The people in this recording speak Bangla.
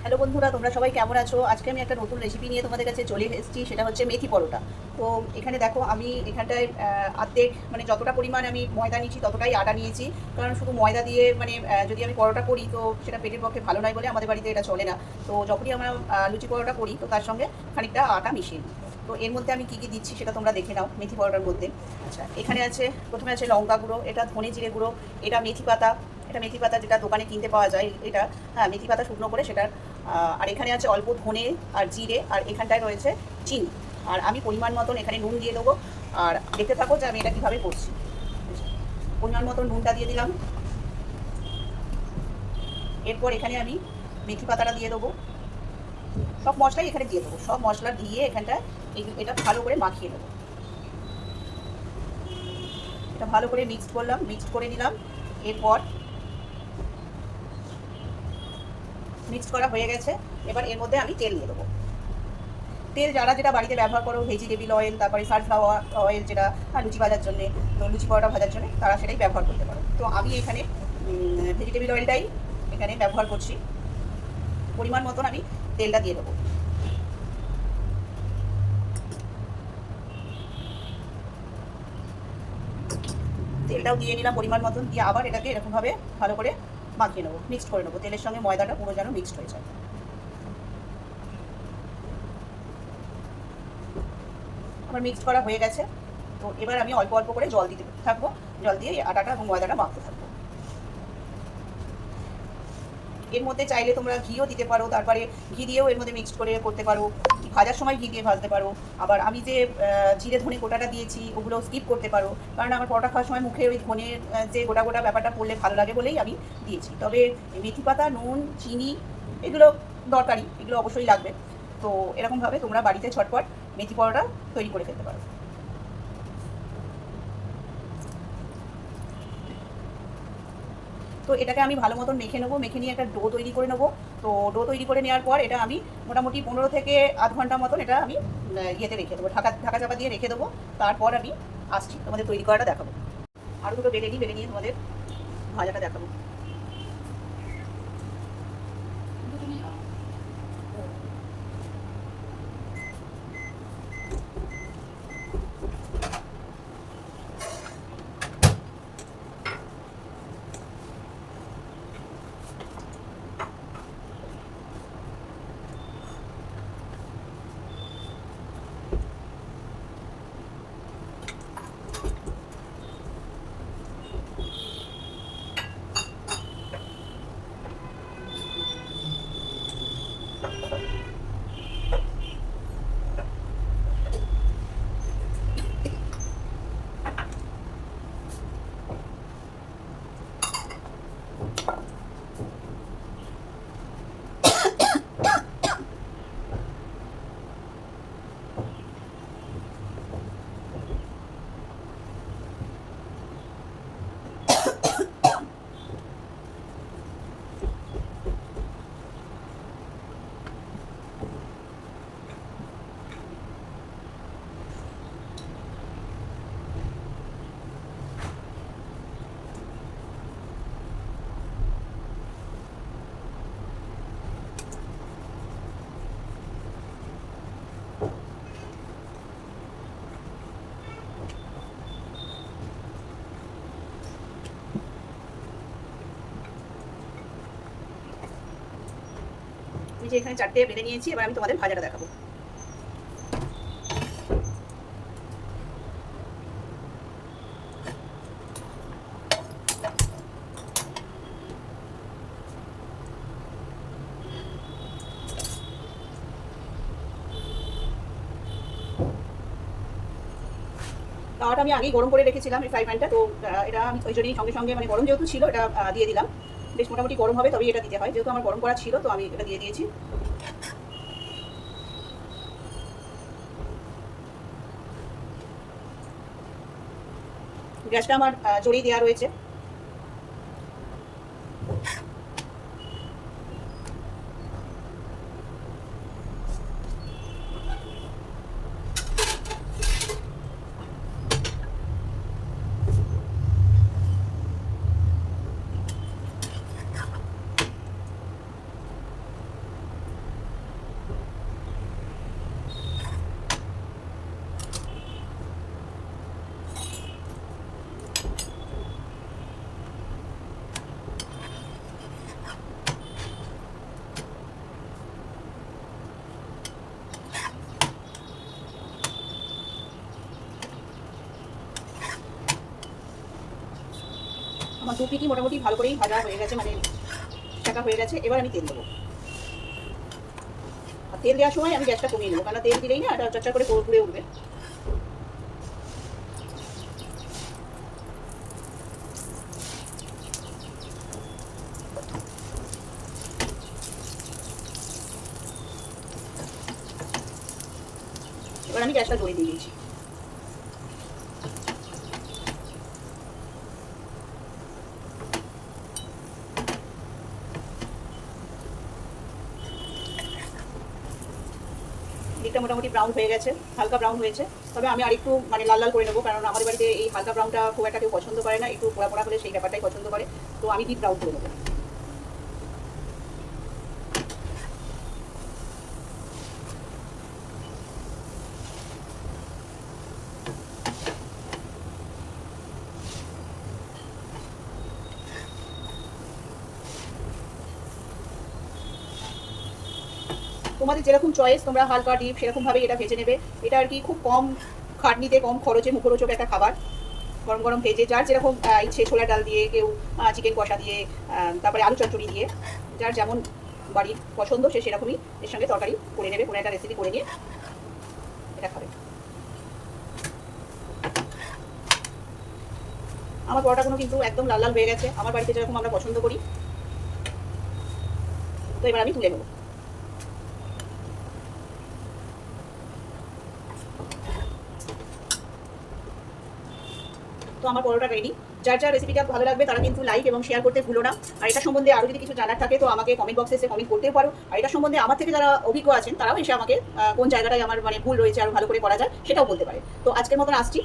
হ্যালো বন্ধুরা, তোমরা সবাই কেমন আছো? আজকে আমি একটা নতুন রেসিপি নিয়ে তোমাদের কাছে চলে এসেছি। সেটা হচ্ছে মেথি পরোটা। তো এখানে দেখো, আমি এখানটায় অর্ধেক মানে যতটা পরিমাণ আমি ময়দা নিয়েছি ততটাই আটা নিয়েছি। কারণ শুধু ময়দা দিয়ে মানে যদি আমি পরোটা করি তো সেটা পেটের পক্ষে ভালো নয় বলে আমাদের বাড়িতে এটা চলে না। তো যখনই আমরা লুচি পরোটা করি তো তার সঙ্গে খানিকটা আটা মিশিয়ে নিই। তো এর মধ্যে আমি কী কী দিচ্ছি সেটা তোমরা দেখে নাও মেথি পরোটার মধ্যে। আচ্ছা, এখানে আছে, প্রথমে আছে লঙ্কা গুঁড়ো, এটা ধনে জিরে গুঁড়ো, এটা মেথি পাতা, এটা মেথি পাতা যেটা দোকানে কিনতে পাওয়া যায় এটা। হ্যাঁ, মেথি পাতা শুকনো করে সেটার। আর এখানে আছে অল্প ধনে আর জিরে, আর এখানটায় রয়েছে চিনি। আর আমি পরিমাণ মতন এখানে নুন দিয়ে দেবো। আর দেখতে থাকো যে আমি এটা কীভাবে করছি। পরিমাণ মতন নুনটা দিয়ে দিলাম। এরপর এখানে আমি মেথি পাতাটা দিয়ে দেবো। সব মশলাই এখানে দিয়ে দেবো, সব মশলা দিয়ে এখানটায় এটা ভালো করে মাখিয়ে নেবো। এটা ভালো করে মিক্সড করলাম, মিক্সড করে নিলাম। এরপর মিক্সড করা হয়ে গেছে। এবার এর মধ্যে আমি তেল দিয়ে দেবো। তেল যারা যেটা বাড়িতে ব্যবহার করো, ভেজিটেবিল অয়েল, তারপরে সানফ্লাওয়ার অয়েল যেটা লুচি ভাজার জন্য, তো লুচি পরোটা ভাজার জন্য তারা সেটাই ব্যবহার করতে পারো। তো আমি এখানে ভেজিটেবিল অয়েলটাই এখানে ব্যবহার করছি। পরিমাণ মতন আমি তেলটা দিয়ে দেবো। তেলটাও দিয়ে নিলাম পরিমাণ মতন, দিয়ে আবার এটাকে এরকমভাবে ভালো করে মাখিয়ে নেবো, মিক্সড করে নেবো। তেলের সঙ্গে ময়দাটা পুরো যেন মিক্সড হয়ে যায়। আমার মিক্সড করা হয়ে গেছে। তো এবার আমি অল্প অল্প করে জল দিতে থাকবো। জল দিয়ে আটাটা এবং ময়দাটা মাখতে থাকবো। এর মধ্যে চাইলে তোমরা ঘিও দিতে পারো, তারপরে ঘি দিয়েও এর মধ্যে মিক্সড করে করতে পারো। ভাজার সময় ঘি দিয়ে ভাজতে পারো। আবার আমি যে জিরে ধনে গোটাটা দিয়েছি ওগুলো স্কিপ করতে পারো, কারণ আমার পরোটা খাওয়ার সময় মুখে ওই ধনের যে গোটা গোটা ব্যাপারটা পড়লে ভালো লাগে বলেই আমি দিয়েছি। তবে মেথি পাতা, নুন, চিনি এগুলো দরকারি, এগুলো অবশ্যই লাগবে। তো এরকমভাবে তোমরা বাড়িতে ঝটপট মেথি পরোটা তৈরি করে ফেলতে পারো। তো এটাকে আমি ভালো মতন মেখে নেবো, মেখে নিয়ে একটা ডো তৈরি করে নেবো। তো ডো তৈরি করে নেওয়ার পর এটা আমি মোটামুটি 15 থেকে আধ ঘন্টা মতন এটা আমি ইয়েতে রেখে দেবো, ঢাকা ঢাকা চাপা দিয়ে রেখে দেবো। তারপর আমি আসছি, তোমাদের তৈরি করাটা দেখাবো। আরও দুটো বেলে নিয়ে তোমাদের ভাজাটা দেখাবো। আমি যে এখানে 4টে বেলে নিয়েছি, এবার আমি তোমাদের ভাজাটা দেখাবো। তাওয়াটা আমি আগেই গরম করে রেখেছিলাম, এই ফ্রাই প্যানটা। তো এটা আমি ওই জন্যই সঙ্গে সঙ্গে মানে গরম যেহেতু ছিল এটা দিয়ে দিলাম। বেশ মোটামুটি গরম হবে তবেই এটা দিতে হয়, যেহেতু আমার গরম করা ছিল তো আমি এটা দিয়ে দিয়েছি। গ্যাসটা আমার জোরেই দেওয়া রয়েছে। দু পিঠি মোটামুটি ভালো করেই ভাজা হয়ে গেছে, মানে শাকা হয়ে গেছে। এবার আমি তেল দেবো। আর তেল দেওয়ার সময় আমি গ্যাসটা কমিয়ে নেবো, কারণ তেল দিলেই না এটা চটচট করে পুড়ে উঠবে। এবার আমি গ্যাসটা জোরে দিয়ে দিয়েছি। দিকটা মোটামুটি ব্রাউন হয়ে গেছে, হালকা ব্রাউন হয়েছে। তবে আমি আরেকটু মানে লাল লাল করে নেবো, কারণ আমাদের বাড়িতে এই হালকা ব্রাউনটা খুব একটা কেউ পছন্দ করে না, একটু পোড়া পোড়া হলে সেই ব্যাপারটাই পছন্দ করে। তো আমি ডিপ ব্রাউন করে নেবো। তোমাদের যেরকম চয়েস, তোমরা হালকা ডিপ সেরকমভাবেই এটা ভেজে নেবে। এটা আর কি খুব কম খাটনিতে, কম খরচে, মুখরোচক একটা খাবার। গরম গরম ভেজে যার যেরকম ইচ্ছে, ছোলার ডাল দিয়ে, কেউ চিকেন কষা দিয়ে, তারপরে আলু চচ্চড়ি দিয়ে, যার যেমন বাড়ির পছন্দ সে সেরকমই এর সঙ্গে তরকারি করে নেবে, কোনো একটা রেসিপি করে নিয়ে এটা খাবে। আমার পরোটাগুলো কিন্তু একদম লাল লাল হয়ে গেছে, আমার বাড়িতে যেরকম আমরা পছন্দ করি। তো এবার আমি তুলে নেবো। তো আমার পরোটা রেডি। যার যার রেসিপিটা ভালো লাগবে তারা কিন্তু লাইক এবং শেয়ার করতে ভুলো না। আর এটা সম্বন্ধে আরও যদি কিছু জানার থাকে তো আমাকে কমেন্ট বক্সে এসে কমেন্ট করতেও পারো। আর এটা সম্বন্ধে আমার থেকে যারা অভিজ্ঞ আছেন তারাও এসে আমাকে কোন জায়গাটায় আমার মানে ভুল রয়েছে আরও ভালো করে করা যায় সেটাও বলতে পারে। তো আজকের মতন আসছি।